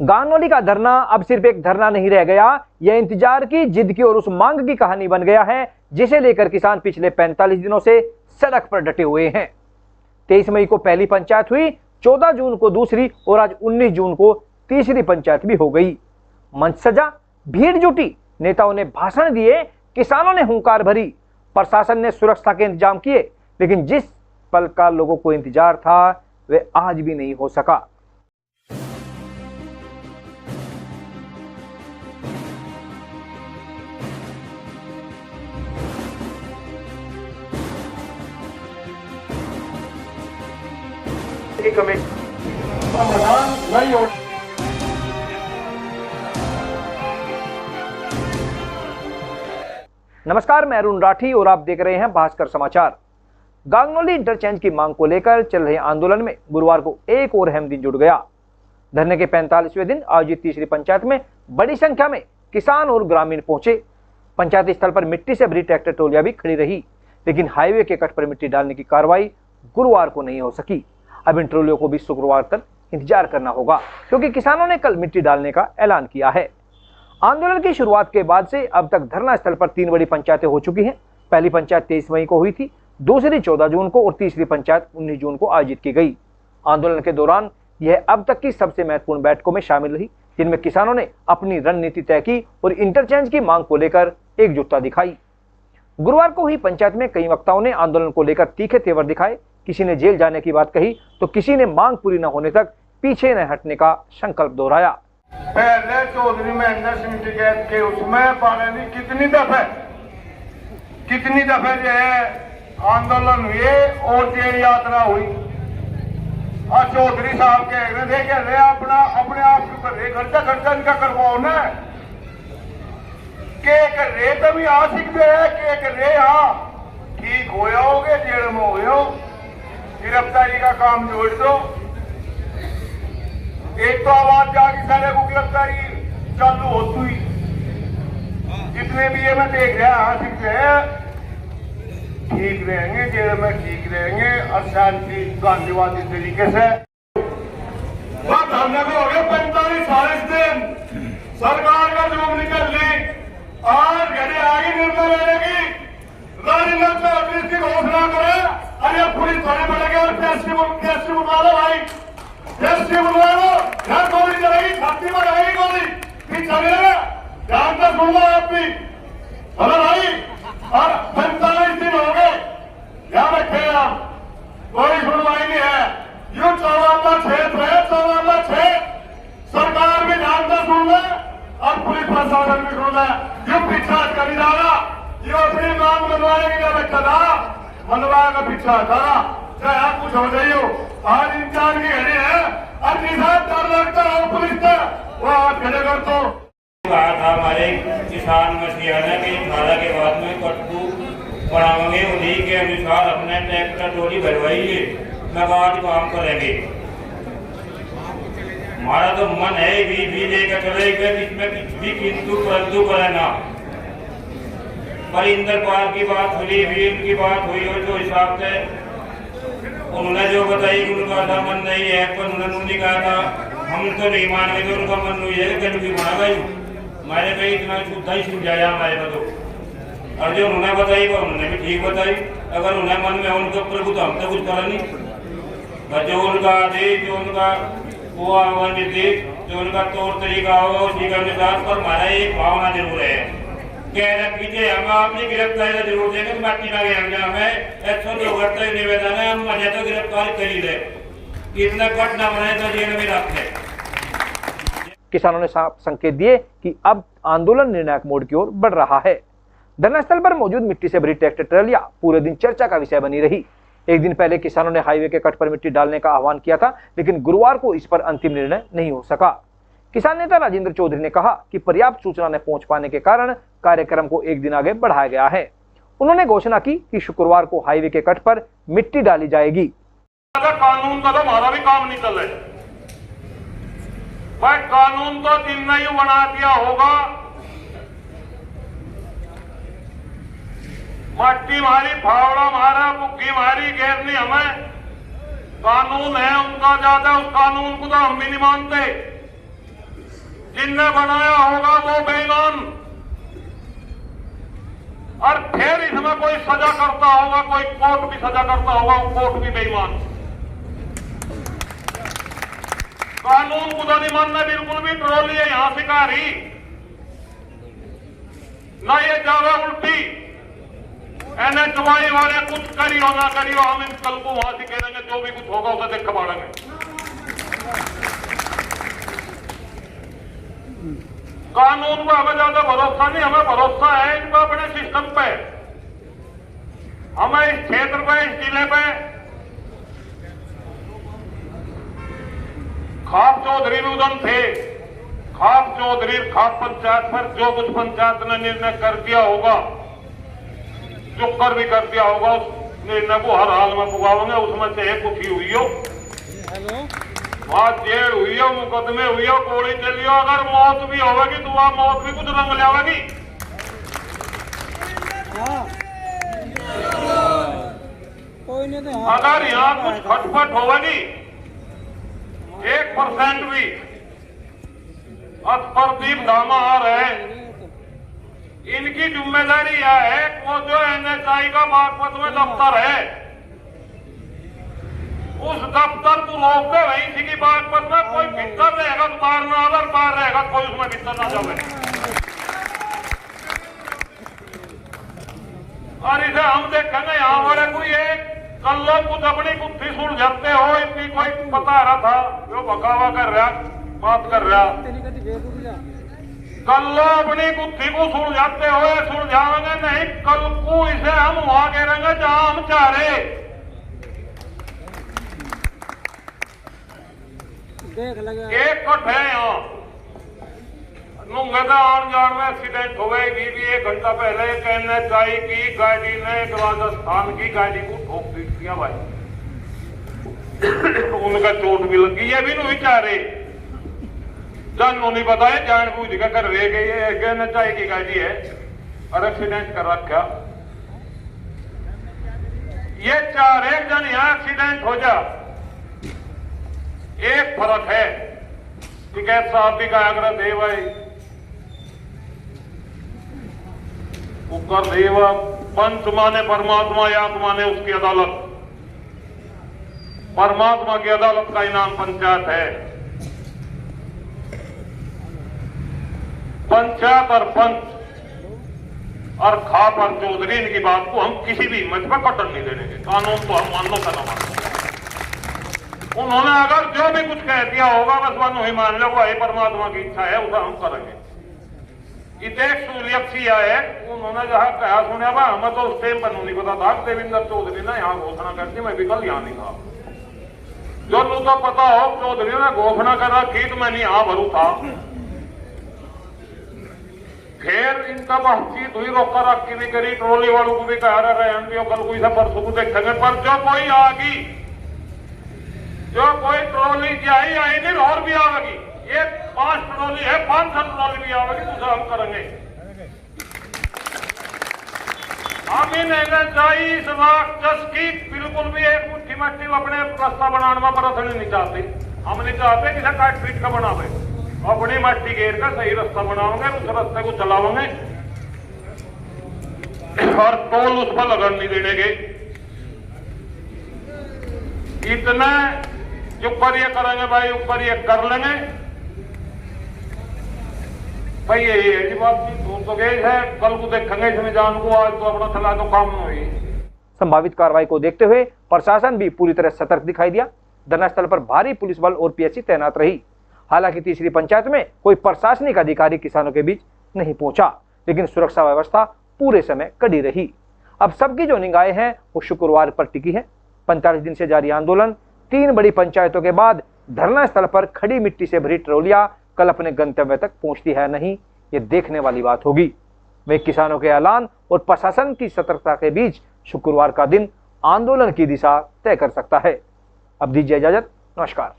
गानोली का धरना अब सिर्फ एक धरना नहीं रह गया, यह इंतजार की, जिद की और उस मांग की कहानी बन गया है, जिसे लेकर किसान पिछले 45 दिनों से सड़क पर डटे हुए हैं। 23 मई को पहली पंचायत हुई, 14 जून को दूसरी और आज 19 जून को तीसरी पंचायत भी हो गई। मंच सजा, भीड़ जुटी, नेताओं ने भाषण दिए, किसानों ने हुंकार भरी, प्रशासन ने सुरक्षा के इंतजाम किए, लेकिन जिस पल का लोगों को इंतजार था वह आज भी नहीं हो सका। नमस्कार, मैं अरुण राठी और आप देख रहे हैं भास्कर समाचार। गांगनौली इंटरचेंज की मांग को लेकर चल रहे आंदोलन में गुरुवार को एक और अहम दिन जुड़ गया। धरने के 45वें दिन आयोजित तीसरी पंचायत में बड़ी संख्या में किसान और ग्रामीण पहुंचे। पंचायत स्थल पर मिट्टी से भरी ट्रैक्टर ट्रॉलियां भी खड़ी रही, लेकिन हाईवे के कट पर मिट्टी डालने की कार्रवाई गुरुवार को नहीं हो सकी। अब इन ट्रॉलियों को भी शुक्रवार तक इंतजार करना होगा, क्योंकि किसानों ने कल मिट्टी डालने का ऐलान किया है। आंदोलन की शुरुआत के बाद से अब तक धरना स्थल पर 3 बड़ी पंचायतें हो चुकी हैं। पहली पंचायत 23 मई को हुई थी, दूसरी 14 जून को और तीसरी पंचायत 19 जून को आयोजित की गई। आंदोलन के दौरान यह अब तक की सबसे महत्वपूर्ण बैठकों में शामिल रही, जिनमें किसानों ने अपनी रणनीति तय की और इंटरचेंज की मांग को लेकर एकजुटता दिखाई। गुरुवार को हुई पंचायत में कई वक्ताओं ने आंदोलन को लेकर तीखे तेवर दिखाए। किसी ने जेल जाने की बात कही तो किसी ने मांग पूरी न होने तक पीछे न हटने का संकल्प दोहराया। पहले चौधरी महेंद्र सिंह टिकैत के उसमें पाने कितनी दफे जो है आंदोलन हुए और जेल यात्रा हुई। और चौधरी साहब कह रहे अपने आप को कर रहे खर्चा इनका करवाओ न के कर रहे तभी आशिक जो है के कर रहे ठीक हो जाओगे, जेल में हो, गिरफ्तारी का काम जोड़ दो। एक तो आवाज जागी सारे को गिरफ्तारी चालू होती हुई, जितने भी ये मैं देख रहा आशिक जो है ठीक रहेंगे, जेल में ठीक रहेंगे और शांति गांधीवादी तरीके से। हमने को हो गया 45-40 दिन सरकार का जुर्म निकल ली, आज घड़ी आगे निर्णय लेने की राजनीति में अपनी की घोषणा करे। अरे पुलिस थाने पर लगे और कैसे बुला लो भाई, कैसे बुला लो, यहाँ गोली चलेगी, छाती में रहेगी गोली, फिर चलेगा ध्यान से सुन लो आप भी। अरे भाई और 45 दिन हो गए, यहाँ रखे आप, कोई सुनवाई नहीं है। यू 14 क्षेत्र है, 14 क्षेत्र सरकार भी ध्यान से सुन ले और पुलिस प्रशासन भी सुन ले। यू पीछा कभी जाना, ये अपनी मांग मनवाने के लिए बैठा था, मनवा का पीछा था, चाहे आप कुछ हो जाइयो। आज इंसान की घड़ी है, अब किसान डर लगता है पुलिस से, वो आप खड़े कर दो। कहा था हमारे किसान मसीहा ने कि 18 के बाद में कट्टू बनाएंगे, उन्हीं के अनुसार अपने ट्रैक्टर ट्रॉली भरवाइए, लगातार काम करेंगे। हमारा तो मन है भी लेकर चलेगा, इसमें कुछ भी किंतु परंतु करे ना। पर इंद्रपाल की बात हुई, वीर की बात हुई और जो हिसाब से उन्होंने जो बताई उनका था मन नहीं है, पर उन्होंने कहा था हम तो नहीं मान गए, उनका मन हुई है कि भी बना गई। मैंने कही इतना शुद्ध ही समझाया हमारे को, और जो उन्होंने बताई वो उन्होंने भी ठीक बताई। अगर उन्हें मन में उनके प्रभु तो हम तो कुछ करा नहीं, पर जो उनका आदेश, जो उनका वो आह्वान निर्देश, जो उनका तौर तरीका होगा उसी का अनुसार। पर हमारा एक भावना जरूर है, कह रहे हम आपने गिरफ्तारी जरूर देंगे, बाकी ना हमें 102 निवेदन है, हम मजे तो गिरफ्तार कर ही ले, इतना कट ना बनाए तो जेल में रखें। किसानों ने साफ संकेत दिए कि अब आंदोलन निर्णायक मोड़ की ओर बढ़ रहा है। धरना स्थल पर मौजूद मिट्टी से भरी ट्रैक्टर ट्रॉलियां पूरे दिन चर्चा का विषय बनी रही। एक दिन पहले किसानों ने हाईवे के कट पर मिट्टी डालने का आह्वान किया था, लेकिन गुरुवार को इस पर अंतिम निर्णय नहीं हो सका। किसान नेता राजेंद्र चौधरी ने कहा कि पर्याप्त सूचना न पहुंच पाने के कारण कार्यक्रम को एक दिन आगे बढ़ाया गया है। उन्होंने घोषणा की कि शुक्रवार को हाईवे के कट पर मिट्टी डाली जाएगी। कानून का तो हमारा भी काम नहीं चल रहा, भाई कानून तो दिन में ही बना दिया होगा। मट्टी मारी, फावड़ा मारा, बुग्गी मारी, घेरनी हमें कानून है उनका ज्यादा, उस कानून को तो हम भी नहीं मानते। जिनने बनाया होगा वो बेईमान, और फिर इसमें कोई सजा करता होगा, कोई कोर्ट भी सजा करता होगा, वो कोर्ट भी बेईमान। कानून को तो नहीं मानना बिल्कुल भी। ट्रॉली है यहां शिकारी ना, ये जावे उल्टी। NHY वाले कुछ करियो ना करियो, हम इन कल को वहां से कहेंगे, जो भी कुछ होगा उसे देख पाड़ेंगे। कानून पर हमें ज्यादा भरोसा नहीं, हमें भरोसा है इनका अपने सिस्टम पे। हमें इस क्षेत्र पे, इस जिले पे खाप चौधरी भी उधम थे। खाप चौधरी खाप पंचायत पर जो कुछ पंचायत ने निर्णय कर दिया होगा, जो कर भी कर दिया होगा, उस निर्णय को हर हाल में पुगावेंगे। उसमें चाहे कुछ ही हुई हो, वहां जेल हुई हो, मुकदमे हुई हो, गोली चली हो, अगर मौत भी होगी तो वह मौत भी कुछ रंग लावेगी। अगर यहाँ कुछ खटपट होगी 1% भी, प्रदीप धामा आ रहे, इनकी जिम्मेदारी यह है वो जो NHI का बागपत में दफ्तर है, उस दफ्तर को रोक दे। वहीं से की बागपत में कोई भीतर रहेगा तो बाहर ना आवे, बाहर रहेगा कोई उसमें भीतर ना जावे। और इसे हम देखेंगे यहाँ वाले कोई एक कल लोग कुछ अपनी गुत्थी सुलझाते हो, इतनी कोई पता रहा था जो बकावा कर रहा, बात कर रहा। कल लोग अपनी गुत्थी को सुलझाते हो, सुलझाएंगे नहीं। कल को इसे हम वहां गिरेंगे जहां हम चाह रहे। एक कट है यहाँ नुंगेदा आन जान में एक्सीडेंट हो गई। भी 1 घंटा पहले एक NHI की गाड़ी ने एक राजस्थान की गाड़ी को ठोक पीट किया भाई। उनका चोट भी लगी, ये भी नहीं विचारे जानू नहीं पता है, जान बूझ के कर रहे गई है। NHI की गाड़ी है और एक्सीडेंट कर रखा। ये 4 जन यहाँ एक्सीडेंट हो जा, एक फर्क है कि कैद साहब भी का आग्रह दे भाई कर देव पंच माने परमात्मा, या माने उसकी अदालत। परमात्मा की अदालत का इनाम पंचायत है। पंचायत और पंच और खाप और चौधरी इनकी बात को हम किसी भी मंच पर कटन नहीं देंगे। कानून तो हम मान लो का ना मान लो। उन्होंने अगर जो भी कुछ कह दिया होगा बस वह नहीं मान लो, वही परमात्मा की इच्छा है, उसे हम करेंगे। इतेक सूर्यक सी है, उन्होंने जहां कहा सुना बा, हमें तो उस टाइम पर नहीं पता था। देवेंद्र चौधरी ने यहाँ घोषणा कर दी, मैं भी कल यहाँ नहीं था। जो तो पता हो चौधरी ने घोषणा कर रखी तो मैं नहीं यहाँ भरू था। फिर इनका बातचीत हुई, रोका रखी भी करी, ट्रॉली वालों को भी कह रहे हैं कल कोई से परसों को देखेंगे। पर जो कोई आगी, जो कोई ट्रॉली जाई आई नहीं और भी आवेगी, ये 5 ट्रॉली है, 500 ट्रॉली भी आवेगी तो हम करेंगे। हम इन NHI इस राक्षस की बिल्कुल भी एक मुट्ठी मट्टी अपने रास्ता बनाने में परसने नहीं चाहते। हम नहीं चाहते कि काट पीट का बनावे, अपनी मट्टी घेर कर सही रास्ता बनाओगे, उस रास्ते को चलाओगे और टोल उस पर लगन नहीं देने। इतना ऊपर ये करेंगे भाई, ऊपर ये कर लेंगे भाई। यही है जी बातचीत तो गई है, कल को देखेंगे इसमें जान को। आज तो अपना चला तो काम नहीं हुई। संभावित कार्रवाई को देखते हुए प्रशासन भी पूरी तरह सतर्क दिखाई दिया। धरनास्थल पर भारी पुलिस बल और PSC तैनात रही। हालांकि तीसरी पंचायत में कोई प्रशासनिक अधिकारी किसानों के बीच नहीं पहुंचा, लेकिन सुरक्षा व्यवस्था पूरे समय कड़ी रही। अब सबकी जो निगाहें हैं वो शुक्रवार पर टिकी है। 45 दिन से जारी आंदोलन, 3 बड़ी पंचायतों के बाद धरना स्थल पर खड़ी मिट्टी से भरी ट्रॉलियां कल अपने गंतव्य तक पहुंचती है नहीं, ये देखने वाली बात होगी। वे किसानों के ऐलान और प्रशासन की सतर्कता के बीच शुक्रवार का दिन आंदोलन की दिशा तय कर सकता है। अब दीजिए इजाजत, नमस्कार।